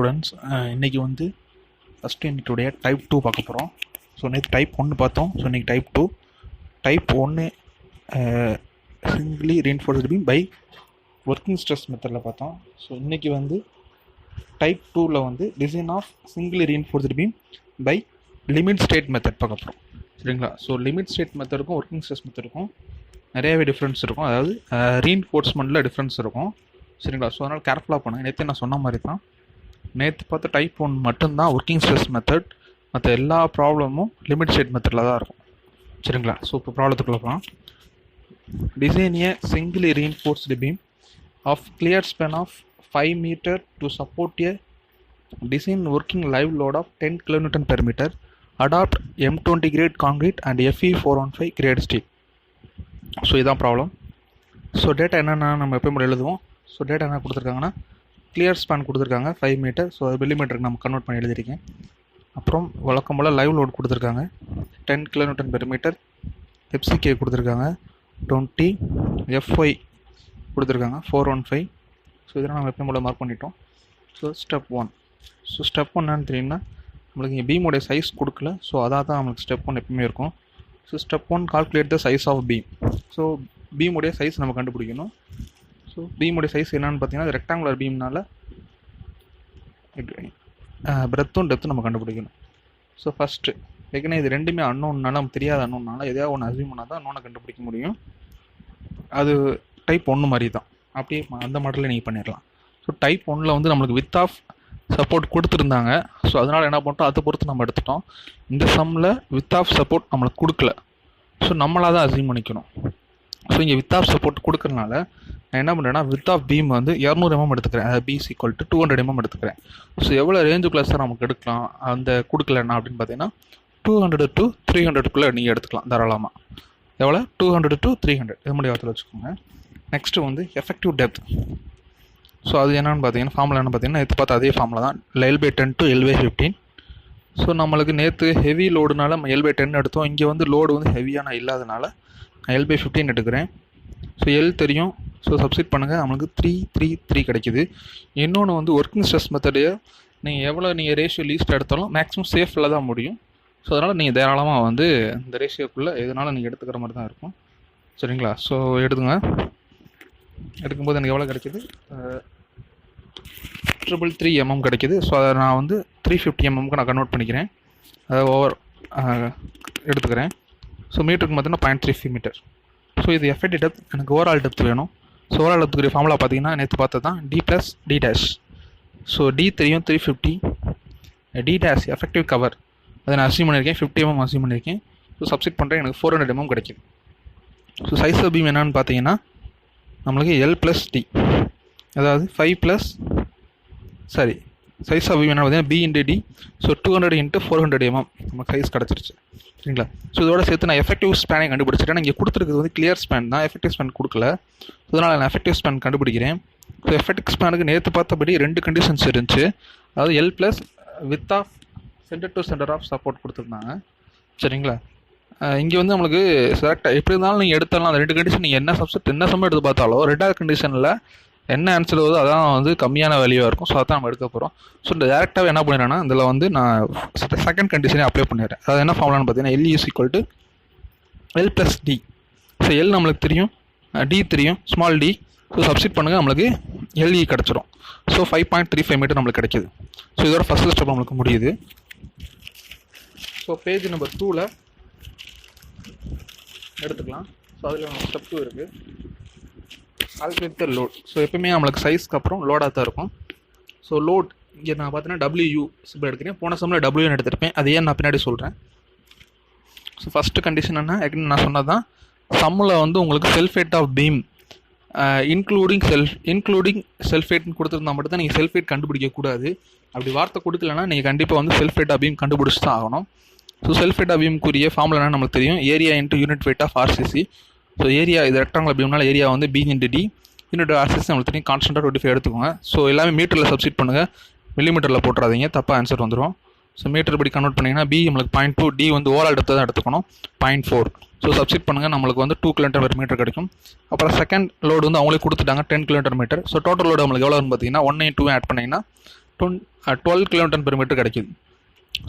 Students, இன்றைக்கி வந்து first யூனிட்டுடைய type 2 பார்க்க போகிறோம். ஸோ நேற்று டைப் 1 பார்த்தோம். ஸோ இன்றைக்கி type 2. Type 1 singly reinforced beam by working stress மெத்தடில் பார்த்தோம். ஸோ இன்றைக்கி வந்து டைப் 2ல் வந்து design of singly reinforced beam by limit state method பார்க்க போகிறோம். சரிங்களா? ஸோ லிமிட் ஸ்டேட் மெத்தடுக்கும் ஒர்க்கிங் ஸ்ட்ரெஸ் மெத்தடுக்கும் நிறையாவே டிஃப்ரென்ஸ் இருக்கும். அதாவது ரீஇன்ஃபோர்ஸ்மெண்ட்டில் டிஃப்ரென்ஸ் இருக்கும். சரிங்களா? ஸோ அதனால் கேர்ஃபுல்லாக பண்ணுங்கள். நேற்று நான் சொன்ன மாதிரி தான், நேற்று பார்த்த டைப் 1 மட்டும்தான் ஒர்க்கிங் ஸ்ட்ரெஸ் மெத்தட். மற்ற எல்லா ப்ராப்ளமும் லிமிட் ஸ்டேட் மெத்தடில் தான் இருக்கும். சரிங்களா? ஸோ இப்போ ப்ராப்ளத்துக்குள்ள போகலாம். Design a singly reinforced beam of clear span of 5 meter to support a design working live load of 10 kN per meter. Adopt M20 grade concrete and FE415 grade steel. So இதுதான் problem. So data என்னென்னா நம்ம எப்போ எழுதுவோம். So data என்ன கொடுத்துருக்காங்கன்னா clear span கொடுத்துருக்காங்க 5 meter. So அது மில்லிமீட்டருக்கு நம்ம கன்வெர்ட் பண்ணி எழுதியிருக்கேன். அப்புறம் வழக்கம் போல் லைவ் லோட் கொடுத்துருக்காங்க 10 kN per meter. FCK கொடுத்துருக்காங்க 20, FY கொடுத்துருக்காங்க 415. ஸோ இதெல்லாம் நம்ம எப்போ போல் மார்க் பண்ணிட்டோம். So step 1. ஸோ ஸ்டெப் 1 என்னன்னு தெரியும்னா, நம்மளுக்கு இங்கே பீமோடைய சைஸ் கொடுக்கல. ஸோ அதாக தான் நம்மளுக்கு ஸ்டெப் 1 எப்பவுமே இருக்கும். So step 1 calculate the size of beam. So பீமுடைய சைஸ் நம்ம கண்டுபிடிக்கணும். ஸோ பீமுடைய சைஸ் என்னென்னு பார்த்தீங்கன்னா, ரெக்டாங்குலர் பீம்னால பிரெத்தும் டெப்த்தும் நம்ம கண்டுபிடிக்கணும். ஸோ ஃபஸ்ட்டு ஏற்கனவே இது ரெண்டுமே அன்னோன்னால, நமக்கு தெரியாத அன்னோன்னால எதையாவது ஒன்று அசியூம் பண்ணால் தான் அன்னோனை கண்டுபிடிக்க முடியும். அது டைப் 1 மாதிரி தான். அப்படியே அந்த மாடலில் நீங்கள் பண்ணிடலாம். ஸோ டைப் 1ல் வந்து நம்மளுக்கு வித் ஆஃப் சப்போர்ட் கொடுத்துருந்தாங்க. ஸோ அதனால் என்ன பண்ணிட்டோம், அதை பொறுத்து நம்ம எடுத்துட்டோம். இந்த சம்மில் வித் ஆஃப் சப்போர்ட் நம்மளுக்கு கொடுக்கல. ஸோ நம்மளாக தான் அசியூம் பண்ணிக்கணும். ஸோ இங்கே வித் ஆஃப் சப்போர்ட் கொடுக்கறனால நான் என்ன பண்ணுறேன்னா, வித் ஆஃப் பீம் வந்து 200 mm எடுத்துக்கிறேன். அது BC = 200 mm எடுத்துக்கிறேன். ஸோ எவ்வளோ ரேஞ்சுக்குள்ளே சார் நமக்கு எடுக்கலாம் அந்த கொடுக்கலன்னா அப்படின்னு பார்த்தீங்கன்னா 200 to 300 நீங்கள் எடுத்துக்கலாம் தாராளமாக. எவ்வளோ? 200 to 300 இது முடிய வார்த்தையில் வச்சுக்கோங்க. நெக்ஸ்ட்டு வந்து எஃபெக்டிவ் டெப்த். ஸோ அது என்னென்னு பார்த்தீங்கன்னா, ஃபார்முலா என்ன பார்த்தீங்கன்னா, நேற்று பார்த்து அதே ஃபார்முலா தான், L/10 to L/15. ஸோ நம்மளுக்கு நேற்று ஹெவி லோடுனால நம்ம L/10 எடுத்தோம். இங்கே வந்து லோடு வந்து ஹெவியான இல்லாதனால நான் L/15 எடுக்கிறேன். ஸோ எல் தெரியும். ஸோ சப்ஸ்டிட் பண்ணுங்கள், நம்மளுக்கு 333 கிடைக்குது. இன்னொன்று வந்து ஒர்க்கிங் ஸ்ட்ரெஸ் மெத்தடு நீங்கள் எவ்வளோ ரேஷியோ லீஸ்ட் எடுத்தாலும் மேக்ஸிமம் சேஃபில் தான் முடியும். ஸோ அதனால் நீங்கள் தாராளமாக வந்து இந்த ரேஷியோக்குள்ளே எதனாலும் நீங்கள் எடுத்துக்கிற மாதிரி தான் இருக்கும். சரிங்களா? ஸோ எடுத்துங்க. எடுக்கும்போது எனக்கு எவ்வளோ கிடைக்கிது, 333 mm கிடைக்கிது. ஸோ அதை நான் வந்து 350 mm நான் கன்வெர்ட் பண்ணிக்கிறேன். அதை ஓவர் எடுத்துக்கிறேன். ஸோ மீட்டருக்கு பார்த்தீங்கன்னா 0.35 meter. ஸோ இது எஃபெக்டிவ் டெப்த். எனக்கு ஓவரால் டெப்த் வேணும். ஸோ ஓவரால் டெப்த்துக்குரிய ஃபார்முலா பார்த்தீங்கன்னா நேற்று பார்த்தது தான், D+D'. ஸோ D தெரியும் 350, D' எஃபெக்டிவ் கவர் அதை நான் அசியூம் பண்ணியிருக்கேன், 50 mm அசியூம் பண்ணியிருக்கேன். ஸோ சப்ஸ்டிட் பண்ணுறேன், எனக்கு 400 mm கிடைக்கிது. ஸோ சைஸ் ஆஃப் பீம் என்னன்னு பார்த்தீங்கன்னா நம்மளுக்கு L+D, அதாவது 5 சைஸ் ஆஃப் பீம் என்ன பார்த்தீங்கன்னா B/D. ஸோ 200 × 400 mm நமக்கு சைஸ் கிடச்சிருச்சு. சரிங்களா? ஸோ இதோட சேர்த்து நான் எஃபெக்டிவ் ஸ்பேனை கண்டுபிடிச்சிட்டேன். இங்கே கொடுத்துருக்குது வந்து கிளியர் ஸ்பேன் தான், எஃபெக்டிவ் ஸ்பேன் கொடுக்கல. ஸோ அதனால் நான் எஃபெக்டிவ் ஸ்பேன் கண்டுபிடிக்கிறேன். ஸோ எஃபெக்டிவ் ஸ்பேனுக்கு நேற்று பார்த்தபடி 2 கண்டிஷன்ஸ் இருந்துச்சு. அதாவது L+ width of centre to centre of support கொடுத்துருந்தாங்க. சரிங்களா? இங்கே வந்து நம்மளுக்கு செலக்டாக எப்படி இருந்தாலும் நீங்கள் எடுத்தாலும் அந்த 2 கண்டிஷன் நீங்கள் என்ன சம் எடுத்து பார்த்தாலும் 2வது கண்டிஷனில் என்ன ஆன்சர் வருதோ அதான் வந்து கம்மியான வேல்யூவாக இருக்கும். ஸோ அதான் நம்ம எடுக்க போகிறோம். ஸோ இந்த டேரெக்டாகவே என்ன பண்ணிடுறேன்னா, இதில் வந்து நான் செகண்ட் கண்டிஷனே அப்ளை பண்ணிடுறேன். அதாவது என்ன ஃபார்முலான்னு பார்த்தீங்கன்னா L = L+D. ஸோ L நம்மளுக்கு தெரியும், D தெரியும், ஸ்மால் d. ஸோ சப்ஸ்டிட் பண்ணுங்கள், நம்மளுக்கு LE கிடச்சிரும். ஸோ 5.35 meter நம்மளுக்கு கிடைக்கிது. ஸோ இதோட ஃபஸ்ட் ஸ்டெப் நம்மளுக்கு முடியுது. ஸோ பேஜ் நம்பர் 2ல் எடுத்துக்கலாம். ஸோ அதில் நம்ம ஸ்டெப் 2 இருக்குது, கால்குலேட் த லோட். ஸோ எப்பவுமே நம்மளுக்கு சைஸ்க்கு அப்புறம் லோடாக தான் இருக்கும். ஸோ லோட் இங்கே நான் பார்த்தீங்கன்னா WU சிம்பிள் எடுக்கிறேன். போன சம்மில் WN எடுத்திருப்பேன். அது ஏன் நான் பின்னாடி சொல்கிறேன். ஸோ ஃபஸ்ட்டு கண்டிஷன் என்ன, நான் சொன்னது தான், சம்மில் வந்து உங்களுக்கு செல்ஃபேட் ஆஃப் பீம் இன்க்ளூடிங் செல்ஃபேட்னு கொடுத்துருந்தா மட்டும் தான் நீங்கள் செல்ஃபேட் கண்டுபிடிக்கக்கூடாது. அப்படி வார்த்தை கொடுக்கலன்னா நீங்கள் கண்டிப்பாக வந்து செல்ஃபேட் ஆஃப் பீம் கண்டுபிடிச்சி தான் ஆகணும். ஸோ செல்ஃபேட் ஆஃப் பீம்க்குரிய ஃபார்முலா என்ன நம்மளுக்கு தெரியும், area × unit weight of RCC. So area இது ரெக்டாங்குலர் பீம்னால ஏரியா வந்து B/D, யூனிட் RCC நம்மளுக்கு தெரியும் கான்ஸ்டன்ட்டாக 25 எடுத்துக்கோங்க. ஸோ எல்லாமே மீட்டரில் சப்ஸ்டிட் பண்ணுங்கள், மில்லிமீட்டரில் போட்டுறாதீங்க, தப்பாக ஆன்சர் வந்துடும். ஸோ மீட்டர் படி கன்வெர்ட் பண்ணிங்கன்னா B நம்மளுக்கு 0.2, D வந்து ஓவரால் எடுத்து தான் எடுத்துக்கணும் 0.4. ஸோ சப்ஸ்டிட் பண்ணுங்கள், நம்மளுக்கு வந்து 2 kN/m கிடைக்கும். அப்புறம் செகண்ட் லோடு வந்து அவங்களே கொடுத்துட்டாங்க 10 kN/m. ஸோ டோட்டல் லோடு நம்மளுக்கு எவ்வளோன்னு பார்த்தீங்கன்னா 1 × 2 ஆட் பண்ணிங்கன்னா 12 kN/m கிடைக்குது.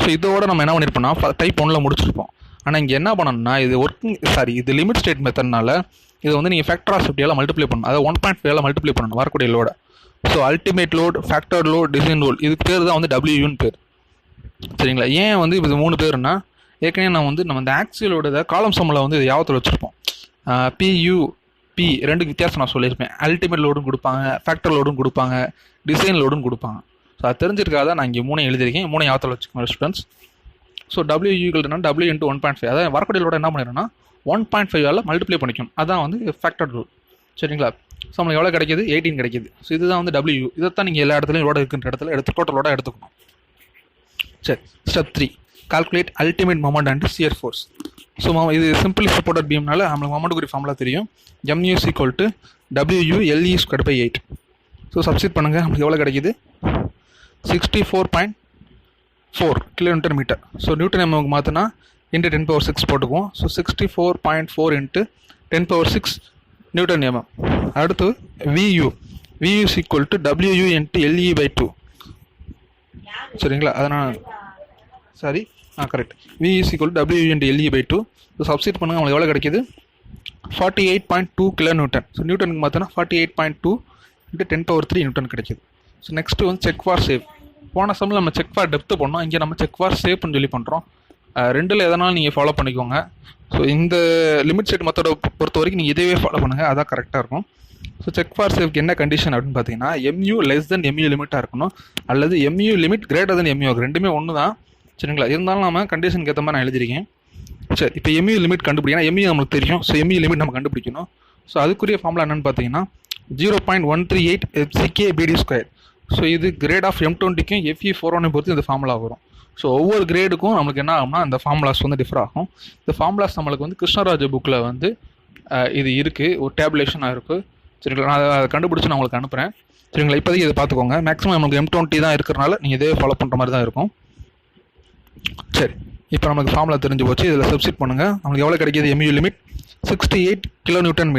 ஸோ இதோட நம்ம என்ன பண்ணியிருப்போம்னா டைப் 1ல் முடிச்சிருப்போம். ஆனால் இங்கே என்ன பண்ணணும்னா இது லிமிட் ஸ்டேட் மெத்தட்னால இது வந்து நீங்கள் ஃபேக்டர் ஆஃப் சேஃப்டியால் மல்டிப்ளை பண்ணணும். அதை 1.5 மல்டிப்ளை பண்ணணும் வரக்கூடிய லோட. So ultimate load, factor load, design load, இதுக்கு பேர் தான் வந்து WUன்னு பேர். சரிங்களா? ஏன் வந்து இது 3 பேருன்னா ஏற்கனவே நம்ம இந்த ஆக்சியலோட காலம் சம்மில் வந்து இது யாவத்தில் வச்சுருப்போம். PU ரெண்டுக்கு வித்தியாசம் நான் சொல்லியிருப்பேன். அல்டிமேட் லோடும் கொடுப்பாங்க, ஃபேக்டர் லோடும் கொடுப்பாங்க, டிசைன் லோடும் கொடுப்பாங்க. ஸோ அது தெரிஞ்சிருக்காத நான் இங்கே 3 எழுதியிருக்கேன். 3 யாவத்தில் வச்சுக்கோங்க ஸ்டூடெண்ட்ஸ். ஸோ WU W × 1.5, அதாவது வரக்கூடிய லோட என்ன பண்ணிடுறோன்னா 1.5 மல்டிப்ளை பண்ணிக்கணும். அதான் வந்து ஃபேக்டர் லோட். சரிங்களா? ஸோ நம்மளுக்கு எவ்வளோ கிடைக்கிது? 18 கிடைக்கிது. ஸோ இதுதான் வந்து WU. இதைத்தான் நீங்கள் எல்லா இடத்துலையும் லோட இருக்கின்ற இடத்துல டோட்டலோட எடுத்துக்கணும். சரி, step 3, calculate ultimate moment and shear force. So இது சிம்பிளி சப்போர்ட்டட் பீம்னால நம்மளுக்கு மொமெண்ட்டுக்குரிய ஃபார்முலா தெரியும். MU = WU LE²/8. So substitute பண்ணுங்கள். நம்மளுக்கு எவ்வளோ கிடைக்கிது? 64.4 kN/m. ஸோ நியூட்டன் எம்முக்கு மாற்றினா × 10⁶ போட்டுக்குவோம். So 64.4 × 10⁶ Newton MM. அடுத்து VU = WU × LE/2. சரிங்களா? அதனால் correct. VU = WU × LE/2. So substitute பண்ணுங்கள். நம்மளுக்கு எவ்வளோ கிடைக்கிது? 48.2 kN. ஸோ நியூட்டனுக்கு மாற்றினா 48.2 × 10⁻³ நியூட்டன் கிடைக்கிது. ஸோ நெக்ஸ்ட்டு வந்து செக் ஃபார் சேஃப். போன சம்மில் நம்ம செக் ஃபார் டெப்த்து பண்ணோம். இங்கே நம்ம செக் ஃபார் சேஃப்னு சொல்லி பண்ணுறோம். ரெண்டில் எதனாலும் நீங்கள் ஃபாலோ பண்ணிக்கோங்க. ஸோ இந்த லிமிட் ஸ்டேட் மெத்தடை பொறுத்த வரைக்கும் நீங்கள் இதே ஃபாலோ பண்ணுங்கள், அதான் கரெக்டாக இருக்கும். ஸோ செக் ஃபார் சேஃப்க்கு என்ன கண்டிஷன் அப்படின்னு பார்த்தீங்கன்னா MU < MU லிமிட்டாக இருக்கணும், அல்லது MU லிமிட் > MU. ரெண்டுமே ஒன்று தான். சரிங்களா? இருந்தாலும் நம்ம கண்டிஷனுக்கு ஏற்ற மாதிரி நான் எழுதிருக்கேன். சரி, இப்போ MU லிமிட் கண்டுபிடிக்கணும். MU நமக்கு தெரியும். ஸோ MU லிமிட் நம்ம கண்டுபிடிக்கணும். ஸோ அதுக்குரிய ஃபார்முலா என்னென்னு பார்த்தீங்கன்னா 0.138 FCK/BD². ஸோ இது கிரேட் ஆஃப் M20க்கும் FE41 பொறுத்து இந்த ஃபார்முலா வரும். ஸோ ஒவ்வொரு கிரேடுக்கும் நம்மளுக்கு என்ன ஆகும்னா இந்த ஃபார்முலாஸ் வந்து டிஃபர் ஆகும். இந்த ஃபார்முலாஸ் நம்மளுக்கு வந்து கிருஷ்ணராஜ புக்கில் வந்து இது இருக்குது, ஒரு டேபுலேஷனாக இருக்குது. சரிங்களா? நான் அதை கண்டுபிடிச்சி நான் உங்களுக்கு அனுப்புகிறேன். சரிங்களா? இப்போதைக்கு இதை பார்த்துக்கோங்க. மேக்ஸிமம் நமக்கு M20 தான் இருக்கிறனால நீங்கள் இதே ஃபாலோ பண்ணுற மாதிரி தான் இருக்கும். சரி, இப்போ நமக்கு ஃபார்முலா தெரிஞ்சு போச்சு. இதில் சப்ஸ்டிட் பண்ணுங்கள். நம்மளுக்கு எவ்வளோ கிடைக்கிது? MU limit 68 kN/m.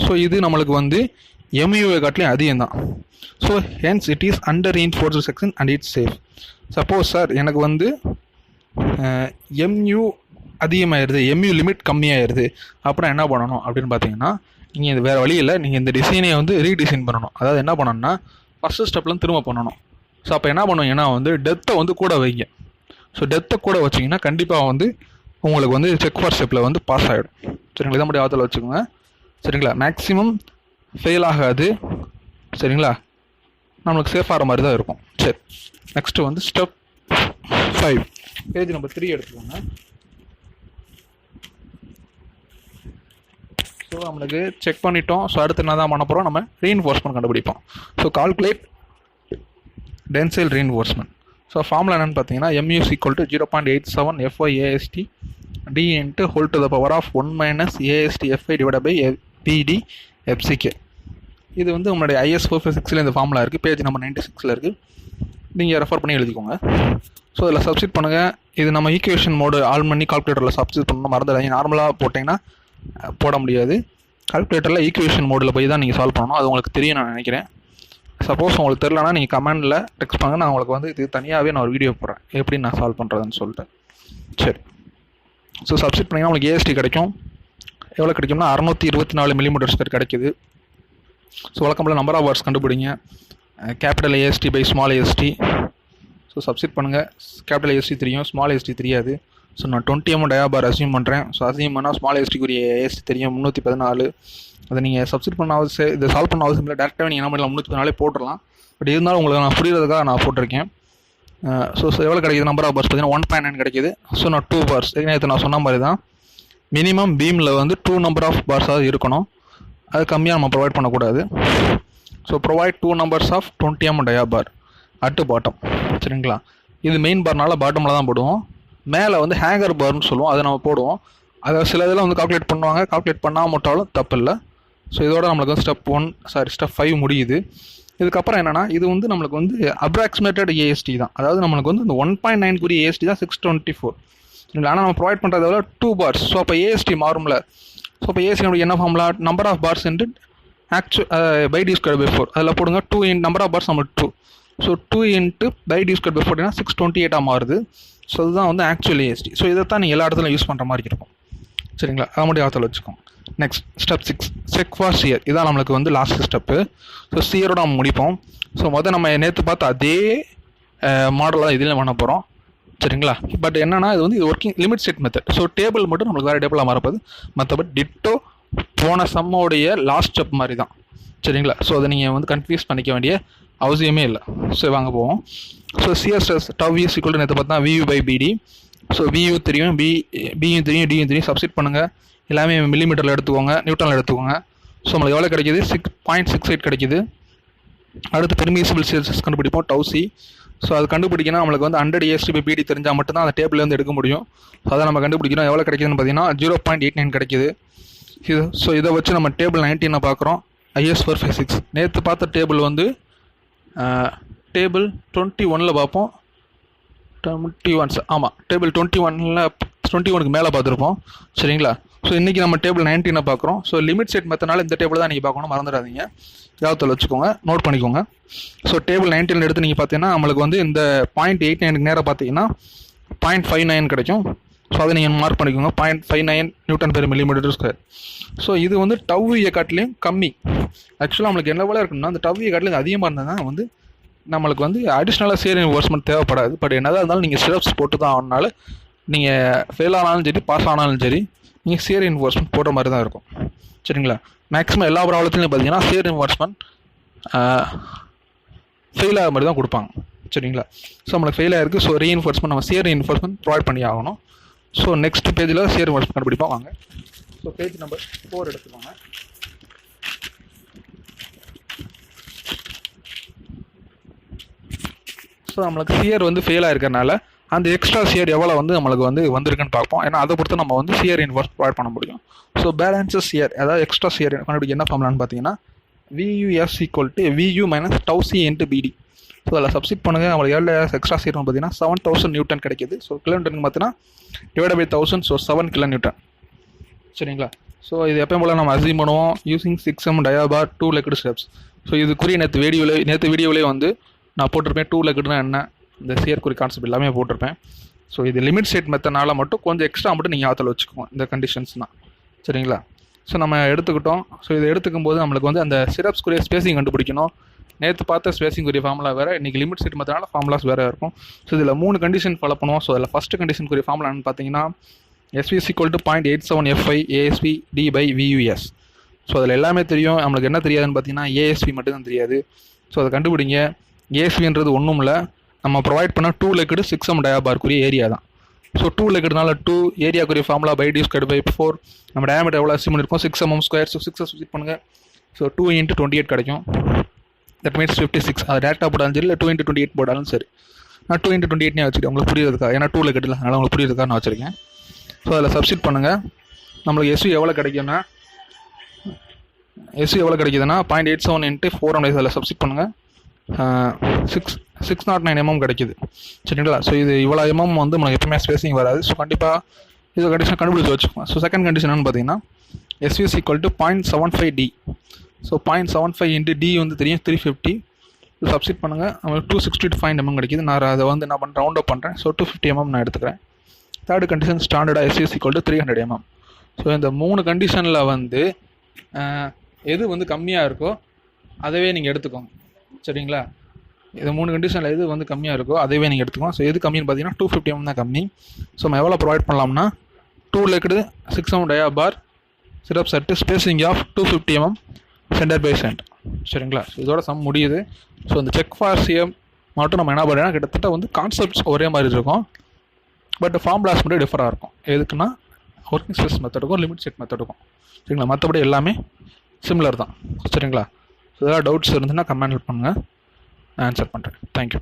ஸோ இது நம்மளுக்கு வந்து MUவை காட்டிலையும் அதிகம் தான். So hence it is under reinforced section and it's safe. Suppose sir எனக்கு வந்து MU அதிகமாகிடுது, MU லிமிட் கம்மியாகிடுது, அப்புறம் என்ன பண்ணணும் அப்படின்னு பார்த்தீங்கன்னா நீங்கள் இது வேறு வழி இல்லை. நீங்கள் இந்த டிசைனை வந்து ரீடிசைன் பண்ணணும். அதாவது என்ன பண்ணணும்னா ஃபஸ்ட்டு ஸ்டெப்லாம் திரும்ப பண்ணணும். ஸோ அப்போ என்ன பண்ணுவீங்கன்னா வந்து டெத்தை வந்து கூட வைங்க. ஸோ டெத்தை கூட வச்சிங்கன்னா கண்டிப்பாக வந்து உங்களுக்கு வந்து செக் ஃபார் ஸ்டெப்பில் வந்து பாஸ் ஆகிடும். சரிங்களா? இதை மட்டும் ஆத்தில் வச்சுக்கோங்க. சரிங்களா? மேக்ஸிமம் ஃபெயில் ஆகாது. சரிங்களா? நம்மளுக்கு சேஃப் ஆகிற மாதிரி தான் இருக்கும். சரி, நெக்ஸ்ட்டு வந்து ஸ்டெப் 5, பேஜ் நம்பர் 3 எடுத்துக்கோங்க. ஸோ நம்மளுக்கு செக் பண்ணிட்டோம். ஸோ அடுத்து என்ன தான் பண்ண போகிறோம்? நம்ம ரீஇன்ஃபோர்ஸ்மெண்ட் கண்டுபிடிப்போம். So calculate tensile reinforcement. So formula என்னென்னு பார்த்தீங்கன்னா MU = 0.87 FyAST D × (1 - AST FI/PD FCK). இது வந்து உங்களுடைய IS 456 இந்த ஃபார்முலா இருக்குது. பேஜ் நம்பர் 96 இருக்குது. நீங்கள் ரெஃபர் பண்ணி எழுதிக்கோங்க. ஸோ இதில் சப்ஸ்டிட் பண்ணுங்கள். இது நம்ம ஈக்குவேஷன் மோடு ஆன் பண்ணி கால்குலேட்டரில் சப்ஸ்டிட் பண்ணணும். மறந்துடாதீங்க. நார்மலாக போட்டிங்கன்னா போட முடியாது. கால்குலேட்டரில் ஈக்குவேஷன் மோடில் போய் தான் நீங்கள் சால்வ் பண்ணணும். அது உங்களுக்கு தெரியும் நான் நினைக்கிறேன். சப்போஸ் உங்களுக்கு தெரிலனா நீங்கள் கமெண்டில் டெக்ஸ்ட் பண்ணுங்கள். நான் உங்களுக்கு வந்து இது தனியாகவே நான் ஒரு வீடியோ போடுறேன் எப்படி நான் சால்வ் பண்ணுறதுன்னு சொல்லிட்டு. சரி, ஸோ சப்ஸ்டிட் பண்ணிங்கன்னா உங்களுக்கு AST கிடைக்கும். எவ்வளோ கிடைக்கும்னா 624 mm² கிடைக்குது. ஸோ வழக்கம்போல் நம்பர் ஆஃப் வார்ட்ஸ் கண்டுபிடிங்க. Capital AST by small AST. So substitute பண்ணுங்கள். கேபிட்டல் AST தெரியும், ஸ்மால் AST தெரியாது. ஸோ நான் 20 mm டயாபார் அசியூம் பண்ணுறேன். ஸோ அசியூம் பண்ணால் ஸ்மால் ASTக்குரிய AST தெரியும் 314. அதை நீங்கள் சப்ஸ்டிட் பண்ண இதை சால்வ் பண்ண அவசியம் இல்லை. டேரெக்டாக நீங்கள் என்ன பண்ணலாம் 314 போட்டுடலாம். பட் இருந்தாலும் உங்களுக்கு நான் புரியுறதுக்காக நான் போட்டிருக்கேன். ஸோ எவ்வளோ கிடைக்கிது? நம்பர் ஆஃப் பார்ஸ் பார்த்தீங்கன்னா 1.9 கிடைக்கிது. ஸோ நான் 2 பார்ஸ் ஏற்கனவே நான் சொன்ன மாதிரி தான் மினிமம் பீமில் வந்து 2 நம்பர் ஆஃப் பார்ஸாக இருக்கணும். அது கம்மியாக நம்ம ப்ரொவைட் பண்ணக்கூடாது. So provide 2 numbers of 20 mm dia bar at bottom. சரிங்களா? இது மெயின் பார்னால பாட்டமில் தான் போடுவோம். மேலே வந்து ஹேங்கர் பார்னு சொல்லுவோம், அதை நம்ம போடுவோம். அதை சில இதெல்லாம் வந்து கால்குலேட் பண்ணுவாங்க. கால்குலேட் பண்ணால் மட்டும் தப்பு இல்லை. ஸோ இதோட நம்மளுக்கு வந்து ஸ்டெப் 5 முடியுது. இதுக்கப்புறம் என்னென்னா இது வந்து நம்மளுக்கு வந்து அப்ராக்சிமேட்டட் AST தான். அதாவது நம்மளுக்கு வந்து இந்த 1.9 AST தான் 624. சரிங்களா? ஆனால் நம்ம ப்ரொவைட் பண்ணுறத விட 2 bars. ஸோ அப்போ AST மாறும்ல. ஸோ இப்போ AST என்ன formula? Number of bars into pi D² / 4. அதில் போடுங்க 2 நம்பர் ஆஃப் பார்ஸ் நம்மளுக்கு 2. So 2 into pi D square by 14 628 மாறுது. ஸோ அதுதான் வந்து ஆக்சுவல் ஏஎஸ்டி. ஸோ இதை தான் நீங்கள் எல்லா இடத்துலையும் யூஸ் பண்ணுற மாதிரி இருக்கும். சரிங்களா, அதை மட்டும் ஆத்தில் வச்சுக்கோங்க. Next step 6 check for shear. இதான் நம்மளுக்கு வந்து லாஸ்ட் ஸ்டெப்பு. ஸோ சியரோட நம்ம முடிப்போம். ஸோ நம்ம நேற்று பார்த்த அதே மாடலாக தான் இதில் பண்ண போகிறோம். சரிங்களா, பட் என்னன்னா இது வந்து working limit state method. So table மட்டும் நம்மளுக்கு வேறு டேபிளாக மாறப்போது. மற்றபடி டிட்டோ போன சம்மோடைய லாஸ்ட் ஸ்டெப் மாதிரி தான். சரிங்களா, ஸோ அதை நீங்கள் வந்து கன்ஃபியூஸ் பண்ணிக்க வேண்டிய அவசியமே இல்லை. ஸோ வாங்க போவோம். So CSS tau is equal to நேற்று பார்த்தா VU by BD. So VU தெரியும், பியும் தெரியும், டியும் தெரியும். சப்ஸ்டிட் பண்ணுங்கள். எல்லாமே மில்லிமீட்டரில் எடுத்துக்கோங்க, நியூட்டனில் எடுத்துக்கோங்க. ஸோ நம்மளுக்கு எவ்வளோ கிடைக்கிது? 6.68 கிடைக்கிது. அடுத்து பெர்மிசிபிள் சிஎஸ்எஸ் கண்டுபிடிப்போம், டவ் சி. ஸோ அது கண்டுபிடிக்கணும் நம்மளுக்கு வந்து 100 EST பை பிடி தெரிஞ்சால் மட்டும்தான் அந்த டேபிள்லேருந்து எடுக்க முடியும். ஸோ அதை நம்ம கண்டுபிடிக்கணும். எவ்வளோ கிடைக்குதுன்னு பார்த்தீங்கன்னா 0.89 கிடைக்கிது. ஸோ இதை வச்சு நம்ம டேபிள் 19 பார்க்குறோம். IS456 நேற்று பார்த்த டேபிள் வந்து டேபிள் 21 பார்ப்போம். 21 ஆமாம், டேபிள் 21க்கு மேலே பார்த்துருப்போம். சரிங்களா, ஸோ இன்றைக்கி நம்ம டேபிள் 19 பார்க்குறோம். ஸோ லிமிட் செட் மெத்தனால இந்த டேபிள் தான் நீங்கள் பார்க்கணும், மறந்துடாதீங்க. ஞாபகத்தில் வச்சுக்கோங்க, நோட் பண்ணிக்கோங்க. ஸோ டேபிள் 19 எடுத்து நீங்கள் பார்த்தீங்கன்னா நம்மளுக்கு வந்து இந்த 0.89க்கு நேராக பார்த்தீங்கன்னா 0.59 கிடைக்கும். ஸோ அதை நீங்கள் மார்க் பண்ணிக்கோங்க. 0.59 Newton per millimetre square. So இது வந்து டவ்வியை காட்டிலையும் கம்மி. ஆக்சுவலாக நம்மளுக்கு என்ன போல இருக்குன்னா அந்த டவ்வியை காட்டிலும் அதிகமாக இருந்தால் தான் வந்து நம்மளுக்கு வந்து அடிஷ்னலாக சேர் இன்வெஸ்ட்மெண்ட் தேவைப்படாது. பட் என்னதான் இருந்தாலும் நீங்கள் ஸ்டெப்ஸ் போட்டு தான் ஆனாலும் நீங்கள் ஃபெயில் ஆனாலும் சரி, பாஸ் ஆனாலும் சரி, நீங்கள் சேர் இன்வெஸ்ட்மெண்ட் போடுற மாதிரி தான் இருக்கும். சரிங்களா, மேக்ஸிமம் எல்லா ப்ராப்ளத்துலையும் பார்த்தீங்கன்னா சேர் இன்வெஸ்ட்மெண்ட் ஃபெயில் ஆகிற மாதிரி தான் கொடுப்பாங்க. சரிங்களா, ஸோ நம்மளுக்கு ஃபெயில் ஆகிருக்கு. ஸோ ரீஇன்ஃபோர்ஸ்மெண்ட் நம்ம சேர் இன்வெஸ்ட்மெண்ட் ப்ரொவைட் பண்ணி ஆகணும். ஸோ நெக்ஸ்ட் பேஜில் சேர் இன்வெஸ்ட்மெண்ட் கண்டுபிடிப்போம் வாங்க. ஸோ பேஜ் நம்பர் 4 எடுத்துக்கோங்க. ஸோ நம்மளுக்கு சியர் வந்து ஃபெயில் ஆகிருக்கறனால அந்த எக்ஸ்ட்ரா சியர் எவ்வளோ வந்து நம்மளுக்கு வந்து வந்திருக்குன்னு பார்ப்போம். ஏன்னா அதை பொறுத்து நம்ம வந்து சியர் இன்வெஸ்ட் ப்ரொவைட் பண்ண முடியும். ஸோ பேலன்ஸஸ் சியர், அதாவது எக்ஸ்ட்ரா சியர் கண்டுபிடிக்க என்ன ஃபார்முலான்னு பார்த்தீங்கன்னா VUS equal to VU minus tau C into BD. So அதில் சப்ஸ்டிட் பண்ணுங்கள். நம்மளுக்கு எவ்வளோ எக்ஸ்ட்ரா சியர் பார்த்தீங்கன்னா 7000 நியூட்டன் கிடைக்கிது. ஸோ கிலோமீட்டருக்கு பார்த்தீங்கன்னா divide by 1000, so 7 kilo newton. சரிங்களா, ஸோ இது எப்பயும் போல் நம்ம அசீம் பண்ணுவோம் using 6M dia bar 2 legged steps. So இதுக்குரிய நேற்று வீடியோவிலே வந்து நான் போட்டிருப்பேன் 2 லெக்டுனா என்ன, இந்த சியர் குறி கான்செப்ட் எல்லாமே போட்டிருப்பேன். ஸோ இது லிமிட் ஸ்டேட் மெத்தனால மட்டும் கொஞ்சம் எக்ஸ்ட்ரா மட்டும் நீங்கள் ஆத்தில் வச்சுக்கோங்க இந்த கண்டிஷன்ஸ்னால். சரிங்களா, ஸோ நம்ம எடுத்துக்கிட்டோம். ஸோ இதை எடுத்துக்கும் போது நம்மளுக்கு வந்து அந்த சிரப்ஸ்குரிய ஸ்பேசிங் கண்டுபிடிக்கணும். நேற்று பார்த்த ஸ்பேசிங்குரிய ஃபார்முலா வேறு, இன்றைக்கி லிமிட் ஸ்டேட் மெத்தனால ஃபார்முலாஸ் வேறு இருக்கும். ஸோ இதில் 3 கண்டிஷன் ஃபாலோ பண்ணுவோம். ஸோ அதில் ஃபஸ்ட்டு கண்டிஷனுக்குரிய ஃபார்முலான்னு பார்த்தீங்கன்னா SV = 0.87FI ASV D by VUS. So அதில் எல்லாமே தெரியும். நம்மளுக்கு என்ன தெரியாதுன்னு பார்த்தீங்கன்னா ASV மட்டும்தான் தெரியாது. ஸோ அதை கண்டுபிடிங்க. ASVன்றது ஒன்றும் இல்லை, நம்ம ப்ரொவைட் பண்ண 2 லெக்டு 6M டயாபார்க்குரிய ஏரியா தான். ஸோ 2 லெக்டுனால 2 ஏரியாக்குரிய formula pi D square by 4. நம்ம டயாமீட்டர் எவ்வளோ அசியூம் பண்ணியிருக்கோம் 6mm ஸ்கொயர். ஸோ 6 சப்ஸ்டிட் பண்ணுங்கள். ஸோ 2 × 28 கிடைக்கும். That means 56. அது டேரெக்டாக போட்டாலும் சரி, இல்லை 2 × 28 போட்டாலும் சரி. நான் 2 × 28 வச்சுருக்கேன் உங்களுக்கு புரியுறதுக்கா, ஏன்னா 2 லெக்டில் அதனால் உங்களுக்கு புரியுறதுக்காக நான் வச்சுருக்கேன். ஸோ அதில் சப்ஸ்டிட் பண்ணுங்கள். நம்மளுக்கு SU எவ்வளோ கிடைக்குதுன்னா 0.87 × 400 அதில் சப்ஸ்டிட் பண்ணுங்கள். 609 mm கிடைக்குது. சரிங்களா, ஸோ இது இவ்வளோ எம்எம் வந்து நம்மளுக்கு எப்பவுமே ஸ்பேசிங் வராது. ஸோ கண்டிப்பாக இது கண்டிஷன் கண்டுபிடிச்சி வச்சுக்கோங்க. ஸோ செகண்ட் கண்டிஷன் என்னன்னு பார்த்தீங்கன்னா SV = 0.75D. ஸோ 0.75 × D வந்து தெரியும் 350. இது சப்ஸ்டிட் பண்ணுங்கள். நம்மளுக்கு 265 mm கிடைக்குது. நான் அதை வந்து என்ன பண்ணுறேன், ரவுண்ட் அப் பண்ணுறேன். ஸோ 250 mm நான் எடுத்துக்கிறேன். தேர்ட் கண்டிஷன் ஸ்டாண்டர்டாக SV = 300 mm. ஸோ இந்த 3 கண்டிஷனில் வந்து எது வந்து கம்மியாக இருக்கோ அதவே நீங்கள் எடுத்துக்கோங்க. சரிங்களா, இது 3 கண்டிஷனில் எது வந்து கம்மியாக இருக்கோ அதவே நீங்கள் எடுத்துக்கோங்க. ஸோ எது கம்மின்னு பார்த்தீங்கன்னா 250 mm தான் கம்மி. ஸோ நம்ம எவ்வளோ ப்ரொவைட் பண்ணலாம்னா 2 legged 6M dia bar stirrup set spacing of 250 mm centre by centre. சரிங்களா, ஸோ இதோட சம் முடியுது. ஸோ இந்த செக் ஃபார் சிஎம் மட்டும் நம்ம என்ன பண்ணுறோம்னா கிட்டத்தட்ட வந்து கான்செப்ட்ஸ் ஒரே மாதிரி இருக்கும், பட் ஃபார்முலாஸ் மட்டும் டிஃபராக இருக்கும். எதுக்குன்னா ஒர்க்கிங் ஸ்ட்ரெஸ் மெத்தடுக்கும் லிமிட் செட் மெத்தடுக்கும். சரிங்களா, மற்றபடி எல்லாமே சிமிலர் தான். சரிங்களா, ஸோ ஏதாவது டவுட்ஸ் இருந்துன்னா கமெண்ட் பண்ணுங்கள், நான் ஆன்சர் பண்ணுறேன். தேங்க்யூ.